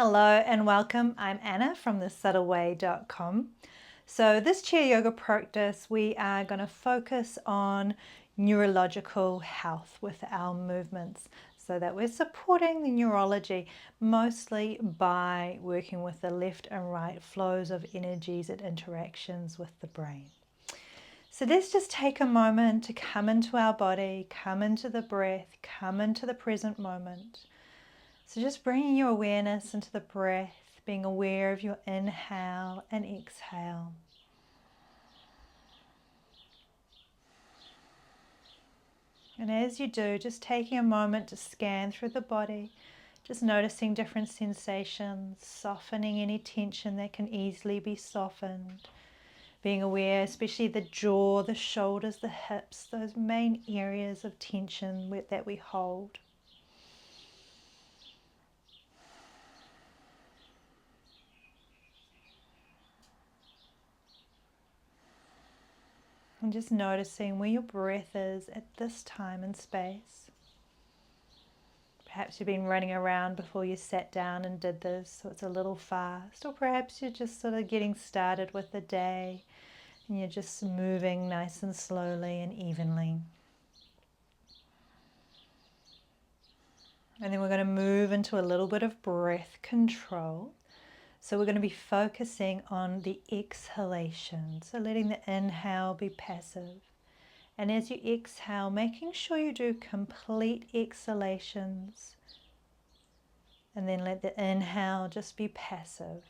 Hello and welcome. I'm Anna from thesubtleway.com. So this chair yoga practice, we are going to focus on neurological health with our movements so that we're supporting the neurology mostly by working with the left and right flows of energies and interactions with the brain. So let's just take a moment to come into our body, come into the breath, come into the present moment. So just bringing your awareness into the breath, being aware of your inhale and exhale. And as you do, just taking a moment to scan through the body, just noticing different sensations, softening any tension that can easily be softened. Being aware, especially the jaw, the shoulders, the hips, those main areas of tension that we hold. And just noticing where your breath is at this time and space. Perhaps you've been running around before you sat down and did this, so it's a little fast. Or perhaps you're just sort of getting started with the day and you're just moving nice and slowly and evenly. And then we're going to move into a little bit of breath control. So we're going to be focusing on the exhalation. So letting the inhale be passive. And as you exhale, making sure you do complete exhalations. And then let the inhale just be passive.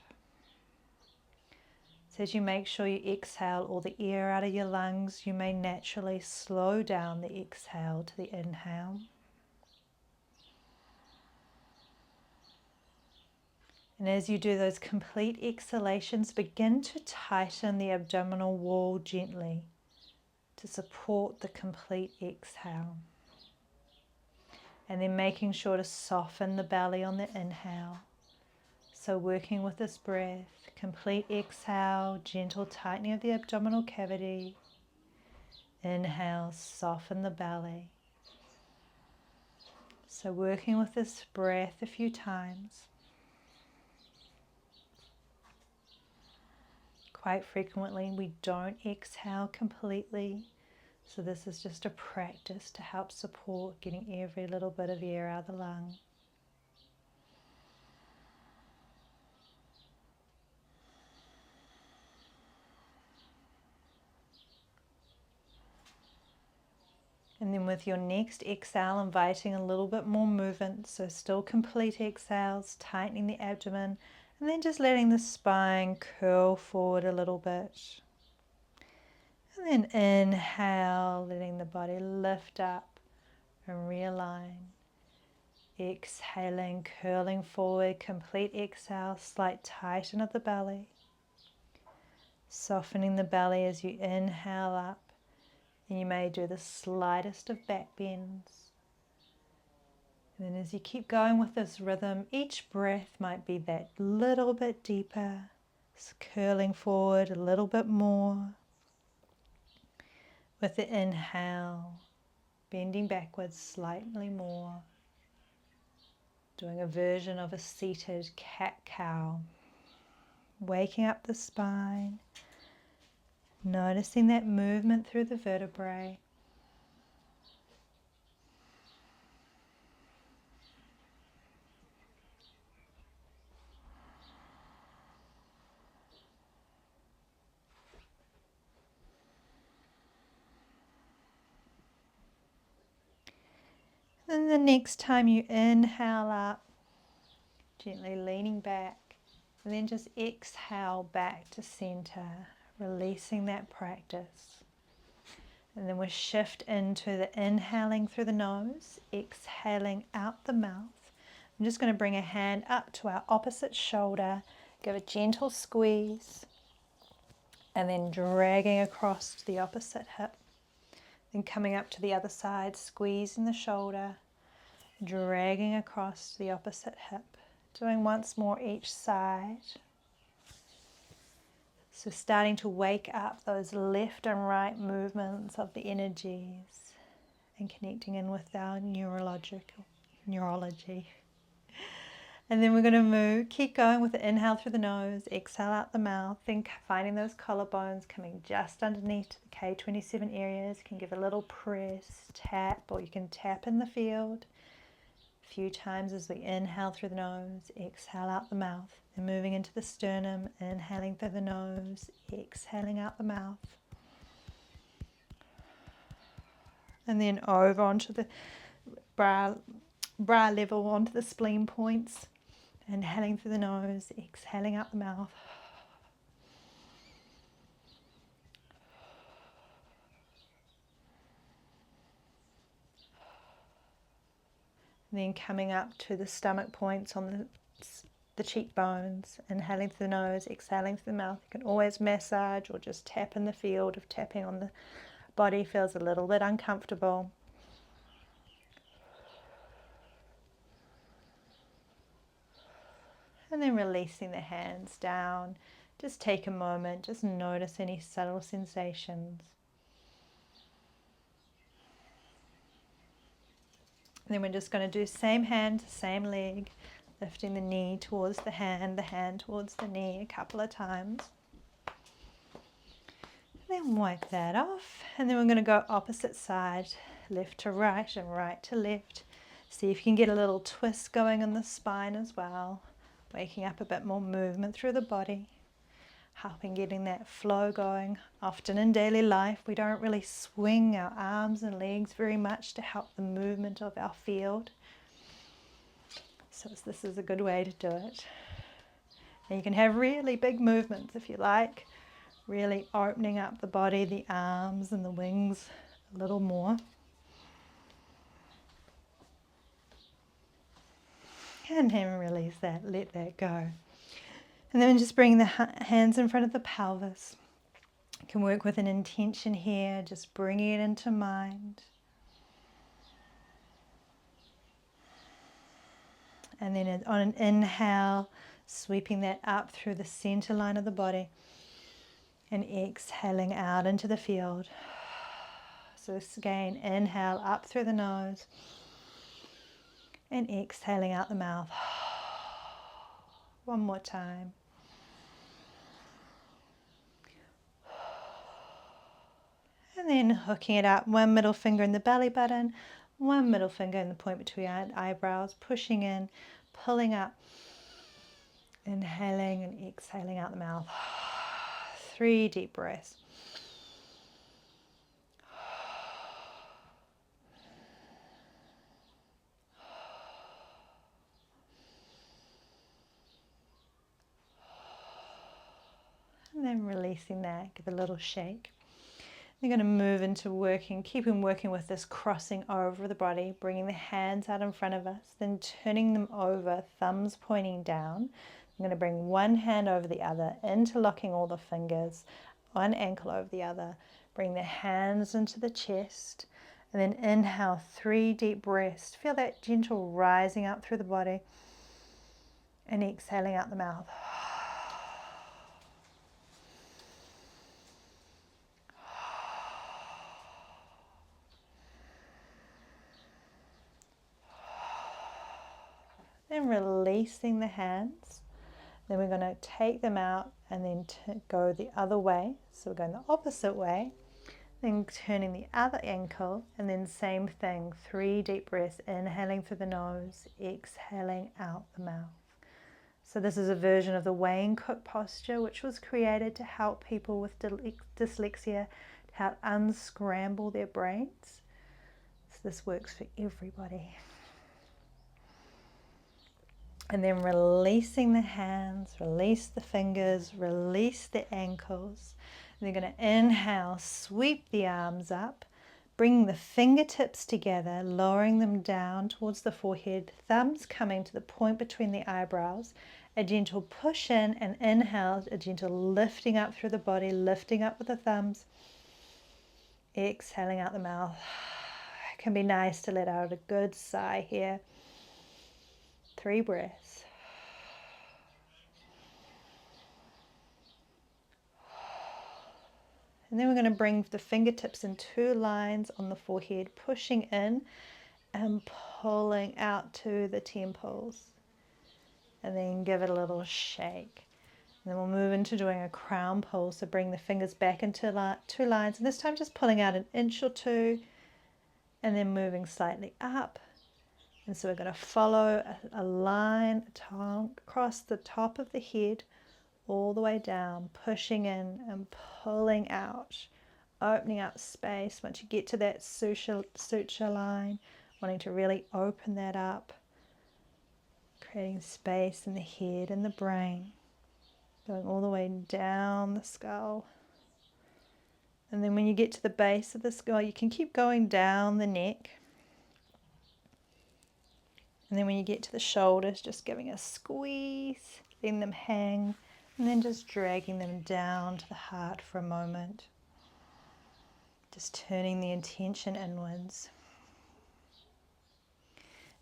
So as you make sure you exhale all the air out of your lungs, you may naturally slow down the exhale to the inhale. And as you do those complete exhalations, begin to tighten the abdominal wall gently to support the complete exhale. And then making sure to soften the belly on the inhale. So working with this breath, complete exhale, gentle tightening of the abdominal cavity. Inhale, soften the belly. So working with this breath a few times. Quite frequently we don't exhale completely. So this is just a practice to help support getting every little bit of air out of the lung. And then with your next exhale, inviting a little bit more movement. So still complete exhales, tightening the abdomen, and then just letting the spine curl forward a little bit. And then inhale, letting the body lift up and realign. Exhaling, curling forward, complete exhale, slight tighten of the belly. Softening the belly as you inhale up. And you may do the slightest of back bends. And then as you keep going with this rhythm, each breath might be that little bit deeper, just curling forward a little bit more. With the inhale, bending backwards slightly more. Doing a version of a seated cat-cow. Waking up the spine. Noticing that movement through the vertebrae. Then the next time you inhale up, gently leaning back, and then just exhale back to center, releasing that practice. And then we'll shift into the inhaling through the nose, exhaling out the mouth. I'm just going to bring a hand up to our opposite shoulder, give a gentle squeeze, and then dragging across to the opposite hip. Then coming up to the other side, squeezing the shoulder, dragging across to the opposite hip. Doing once more each side. So starting to wake up those left and right movements of the energies and connecting in with our neurology. And then we're going to keep going with the inhale through the nose, exhale out the mouth, then finding those collarbones coming just underneath the K27 areas. You can give a little press, tap, or you can tap in the field a few times as we inhale through the nose, exhale out the mouth. Then moving into the sternum, inhaling through the nose, exhaling out the mouth. And then over onto the brow level, onto the spleen points. Inhaling through the nose, exhaling out the mouth. And then coming up to the stomach points on the cheekbones. Inhaling through the nose, exhaling through the mouth. You can always massage or just tap in the field if tapping on the body feels a little bit uncomfortable. And then releasing the hands down. Just take a moment, just notice any subtle sensations. And then we're just going to do same hand, same leg, lifting the knee towards the hand towards the knee a couple of times. And then wipe that off. And then we're going to go opposite side, left to right and right to left. See if you can get a little twist going on the spine as well. Waking up a bit more movement through the body, helping getting that flow going. Often in daily life we don't really swing our arms and legs very much to help the movement of our field. So this is a good way to do it. And you can have really big movements if you like, really opening up the body, the arms and the wings a little more. And then release that, let that go. And then just bring the hands in front of the pelvis. You can work with an intention here, just bringing it into mind. And then on an inhale, sweeping that up through the center line of the body. And exhaling out into the field. So this again, inhale up through the nose. And exhaling out the mouth. One more time. And then hooking it up, one middle finger in the belly button, one middle finger in the point between our eyebrows, pushing in, pulling up, inhaling and exhaling out the mouth. 3 deep breaths. And then releasing that, give a little shake. We're going to move into keeping working with this crossing over the body, bringing the hands out in front of us, then turning them over, thumbs pointing down. I'm going to bring one hand over the other, interlocking all the fingers, one ankle over the other. Bring the hands into the chest, and then inhale 3 deep breaths. Feel that gentle rising up through the body, and exhaling out the mouth. Then releasing the hands. Then we're going to take them out and then go the other way. So we're going the opposite way. Then turning the other ankle, and then same thing. 3 deep breaths, inhaling through the nose, exhaling out the mouth. So this is a version of the Wayne Cook posture, which was created to help people with dyslexia, to help unscramble their brains. So this works for everybody. And then releasing the hands, release the fingers, release the ankles. And you're going to inhale, sweep the arms up, bring the fingertips together, lowering them down towards the forehead, thumbs coming to the point between the eyebrows. A gentle push in and inhale, a gentle lifting up through the body, lifting up with the thumbs. Exhaling out the mouth. It can be nice to let out a good sigh here. 3 breaths. And then we're going to bring the fingertips in 2 lines on the forehead, pushing in and pulling out to the temples. and then give it a little shake. And then we'll move into doing a crown pull. So bring the fingers back into two lines, and this time just pulling out an inch or two and then moving slightly up. And so we're going to follow a line across the top of the head all the way down, pushing in and pulling out, opening up space. Once you get to that suture line, wanting to really open that up, creating space in the head and the brain, going all the way down the skull. And then when you get to the base of the skull, you can keep going down the neck. And then when you get to the shoulders, just giving a squeeze, letting them hang, and then just dragging them down to the heart for a moment. Just turning the attention inwards.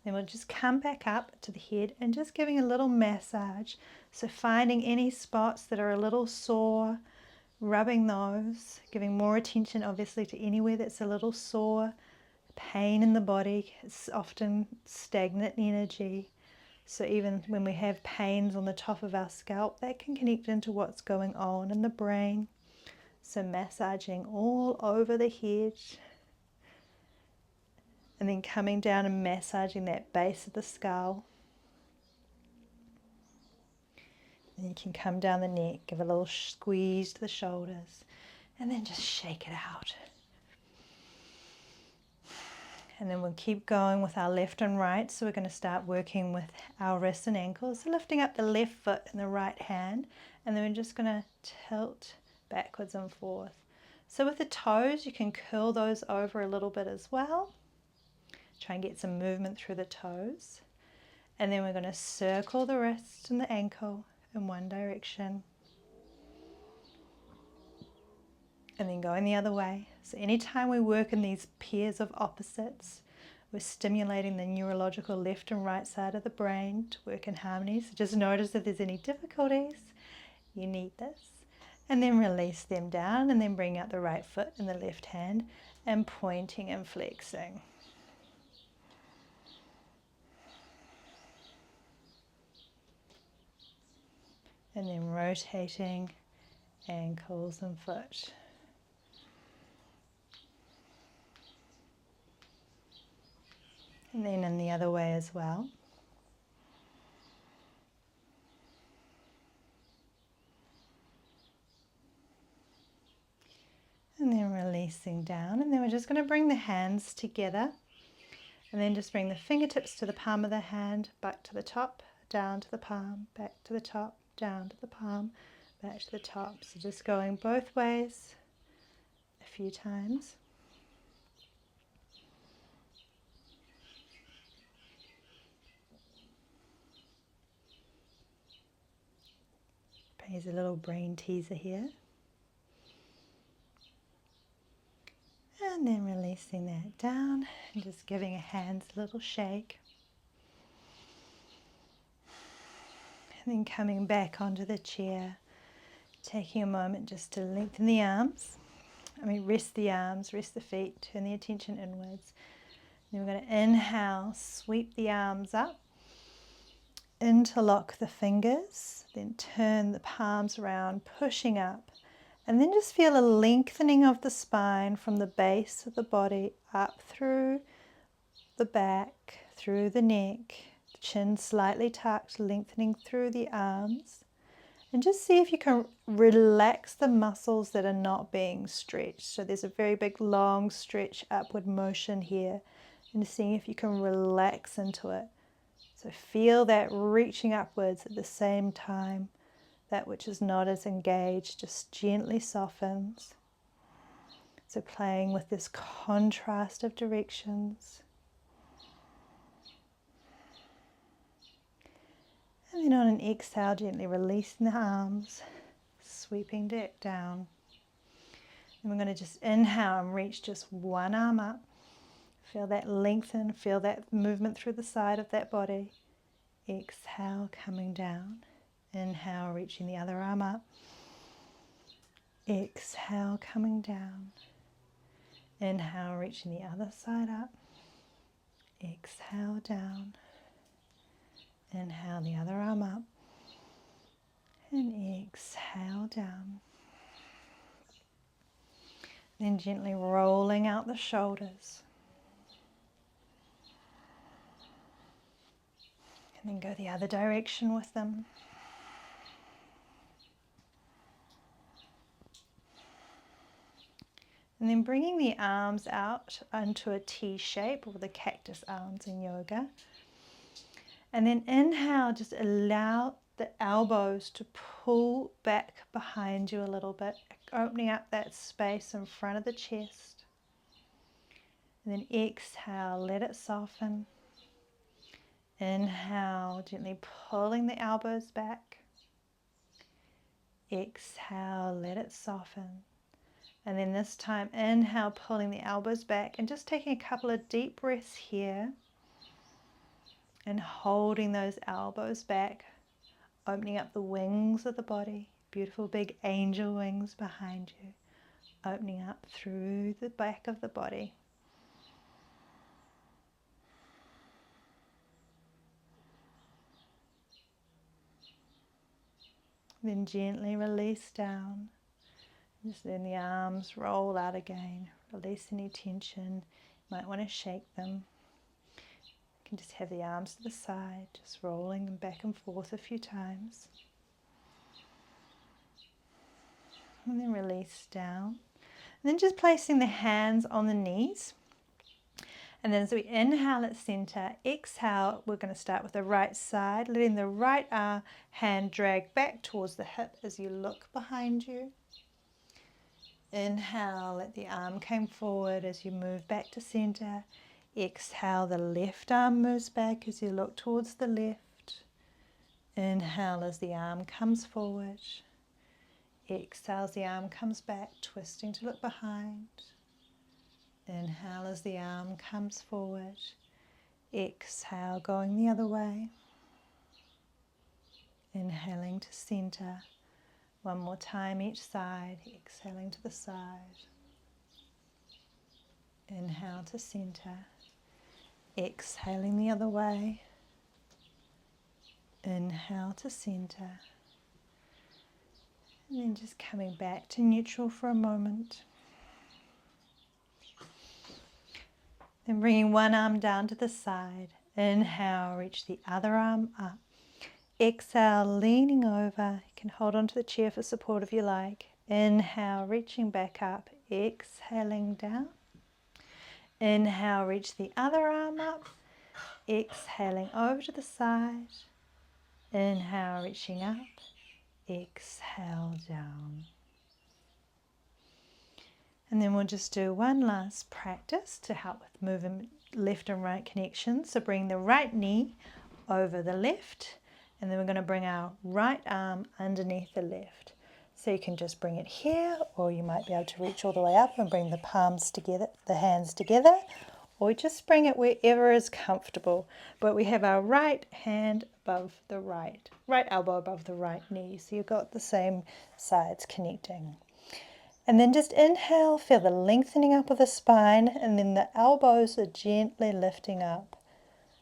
Then we'll just come back up to the head and just giving a little massage. So finding any spots that are a little sore, rubbing those, giving more attention obviously to anywhere that's a little sore. Pain in the body is often stagnant energy. So even when we have pains on the top of our scalp, that can connect into what's going on in the brain. So massaging all over the head. And then coming down and massaging that base of the skull. And you can come down the neck, give a little squeeze to the shoulders, and then just shake it out. And then we'll keep going with our left and right. So we're going to start working with our wrists and ankles. So lifting up the left foot and the right hand. And then we're just going to tilt backwards and forth. So with the toes, you can curl those over a little bit as well. Try and get some movement through the toes. And then we're going to circle the wrist and the ankle in one direction. And then going the other way. So anytime we work in these pairs of opposites, we're stimulating the neurological left and right side of the brain to work in harmony. So just notice if there's any difficulties, you need this. And then release them down and then bring out the right foot and the left hand and pointing and flexing. And then rotating ankles and foot. And then in the other way as well. And then releasing down. And then we're just going to bring the hands together. And then just bring the fingertips to the palm of the hand, back to the top, down to the palm, back to the top, down to the palm, back to the top. So just going both ways a few times. Here's a little brain teaser here. And then releasing that down and just giving a hands a little shake. And then coming back onto the chair, taking a moment just to lengthen the arms. Rest the arms, rest the feet, turn the attention inwards. Then we're going to inhale, sweep the arms up. Interlock the fingers, then turn the palms around, pushing up, and then just feel a lengthening of the spine from the base of the body up through the back, through the neck, chin slightly tucked, lengthening through the arms, and just see if you can relax the muscles that are not being stretched. So there's a very big long stretch upward motion here, and seeing if you can relax into it. So feel that reaching upwards at the same time. That which is not as engaged just gently softens. So playing with this contrast of directions. And then on an exhale, gently releasing the arms, sweeping it down. And we're going to just inhale and reach just one arm up. Feel that lengthen, feel that movement through the side of that body. Exhale, coming down. Inhale, reaching the other arm up. Exhale, coming down. Inhale, reaching the other side up. Exhale, down. Inhale the other arm up. And exhale down. Then gently rolling out the shoulders. And then go the other direction with them. And then bringing the arms out into a T shape, or the cactus arms in yoga. And then inhale, just allow the elbows to pull back behind you a little bit, opening up that space in front of the chest. And then exhale, let it soften. Inhale, gently pulling the elbows back. Exhale, let it soften. And then this time, inhale, pulling the elbows back and just taking a couple of deep breaths here. And holding those elbows back, opening up the wings of the body, beautiful big angel wings behind you, opening up through the back of the body. Then gently release down. Just letting the arms roll out again. Release any tension. You might want to shake them. You can just have the arms to the side, just rolling them back and forth a few times. And then release down. And then just placing the hands on the knees. And then as we inhale at center, exhale, we're going to start with the right side, letting the right hand drag back towards the hip as you look behind you. Inhale, let the arm come forward as you move back to center. Exhale, the left arm moves back as you look towards the left. Inhale as the arm comes forward. Exhale as the arm comes back, twisting to look behind. Inhale as the arm comes forward. Exhale, going the other way. Inhaling to center. One more time each side. Exhaling to the side. Inhale to center. Exhaling the other way. Inhale to center. And then just coming back to neutral for a moment. Then bringing one arm down to the side. Inhale, reach the other arm up. Exhale, leaning over. You can hold onto the chair for support if you like. Inhale, reaching back up. Exhaling down. Inhale, reach the other arm up. Exhaling over to the side. Inhale, reaching up. Exhale down. And then we'll just do one last practice to help with moving left and right connections. So bring the right knee over the left, and then we're going to bring our right arm underneath the left. So you can just bring it here, or you might be able to reach all the way up and bring the palms together, the hands together, or just bring it wherever is comfortable. But we have our right hand above the right elbow above the right knee. So you've got the same sides connecting. And then just inhale, feel the lengthening up of the spine, and then the elbows are gently lifting up.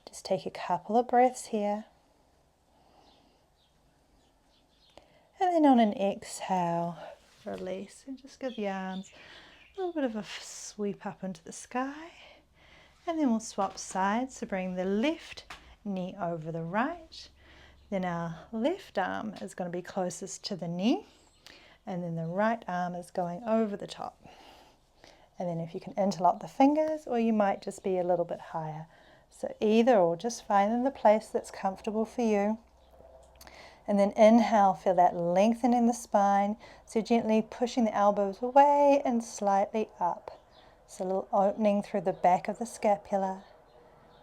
Just take a couple of breaths here. And then on an exhale, release, and just give the arms a little bit of a sweep up into the sky. And then we'll swap sides, so bring the left knee over the right. Then our left arm is going to be closest to the knee. And then the right arm is going over the top. And then if you can interlock the fingers, or you might just be a little bit higher. So either or, just find the place that's comfortable for you. And then inhale, feel that lengthen in the spine. So gently pushing the elbows away and slightly up. So a little opening through the back of the scapula.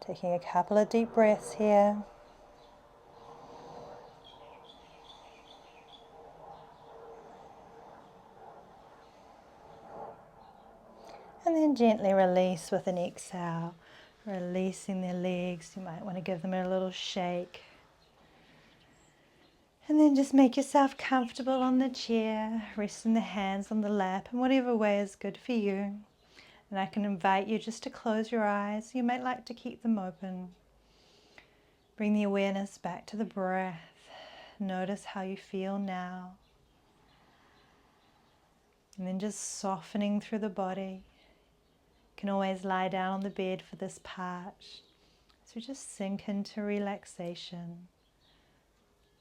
Taking a couple of deep breaths here. And then gently release with an exhale, releasing their legs. You might want to give them a little shake. And then just make yourself comfortable on the chair, resting the hands on the lap in whatever way is good for you. And I can invite you just to close your eyes. You might like to keep them open. Bring the awareness back to the breath. Notice how you feel now. And then just softening through the body. You can always lie down on the bed for this part. So just sink into relaxation.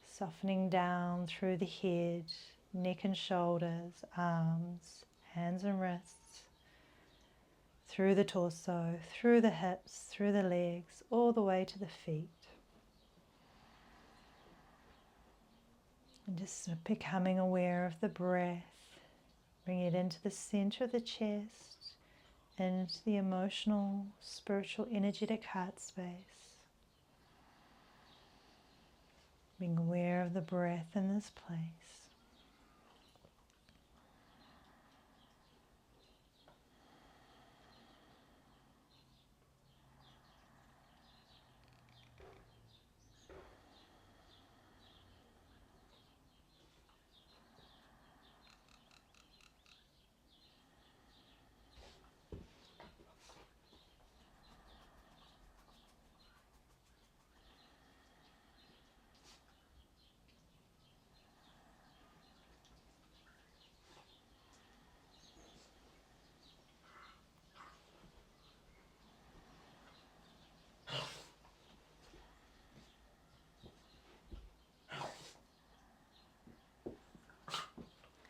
Softening down through the head, neck and shoulders, arms, hands and wrists. Through the torso, through the hips, through the legs, all the way to the feet. And just becoming aware of the breath. Bring it into the center of the chest, into the emotional, spiritual, energetic heart space. Being aware of the breath in this place.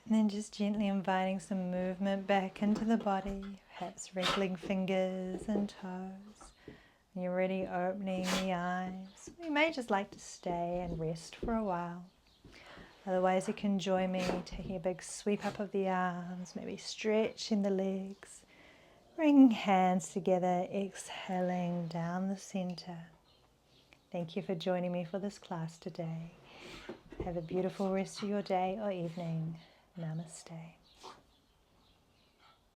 And then just gently inviting some movement back into the body, perhaps wriggling fingers and toes. And you're already opening the eyes. You may just like to stay and rest for a while. Otherwise you can join me taking a big sweep up of the arms, maybe stretching the legs. Bring hands together, exhaling down the center. Thank you for joining me for this class today. Have a beautiful rest of your day or evening. Namaste.